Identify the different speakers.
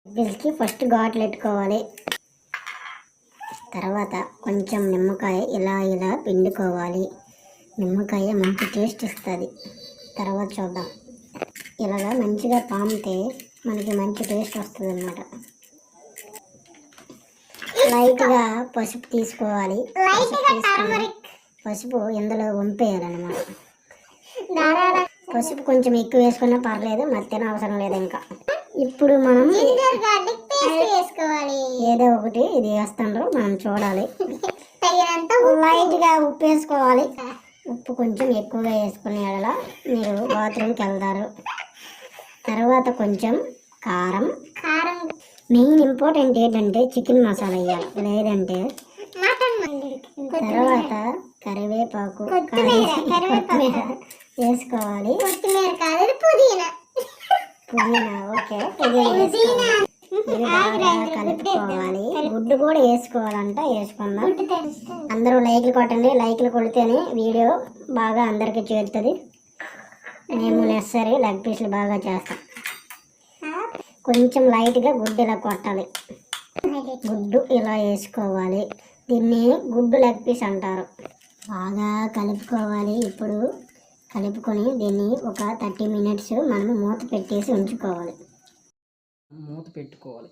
Speaker 1: పికిల్స్కి first ఘాట్లు పెట్టుకోవాలి. తర్వాత కొంచెం నిమ్మకాయ ఇలా పిండుకోవాలి. నిమ్మకాయ మంచి టేస్ట్ ఇస్తుంది. తర్వాత చూద్దాం. ఇలాగా మంచిగా పామితే మనకి మంచి టేస్ట్ వస్తుంది అన్నమాట. లైట్గా పసుపు తీసుకోవాలి. పసుపు ఇందులో వంపేయాలన్నమాట. పసుపు కొంచెం ఎక్కువ వేసుకున్నా పర్లేదు, మత్తెన అవసరం లేదు. ఇంకా ఇప్పుడు మనం ఏదో ఒకటి ఇది వేస్తాండ్రు, మనం చూడాలి. లైట్గా ఉప్పు వేసుకోవాలి. ఉప్పు కొంచెం ఎక్కువగా వేసుకునే ఎడల మీరు బాత్రూమ్కి వెళ్తారు. తర్వాత కొంచెం కారం. మెయిన్ ఇంపార్టెంట్ ఏంటంటే చికెన్ మసాలా వేయాలి, లేదంటే. తర్వాత కరివేపాకు వేసుకోవాలి. పుదీనా ఓకే, కలుపుకోవాలి. గుడ్డు కూడా వేసుకోవాలంట, వేసుకుందాం. అందరూ లైక్లు కొట్టండి. లైక్లు కొడితేనే వీడియో బాగా అందరికి చేరుతుంది. మేము నెసరీ లెగ్ పీస్లు బాగా చేస్తాం. కొంచెం లైట్గా గుడ్డు ఇలా కొట్టాలి. గుడ్డు ఇలా వేసుకోవాలి. దీన్ని గుడ్డు లెగ్ పీస్ అంటారు. బాగా కలుపుకోవాలి. ఇప్పుడు కలుపుకొని దీన్ని ఒక 30 minutes మనము మూత పెట్టేసి ఉంచుకోవాలి.
Speaker 2: మూత పెట్టుకోవాలి.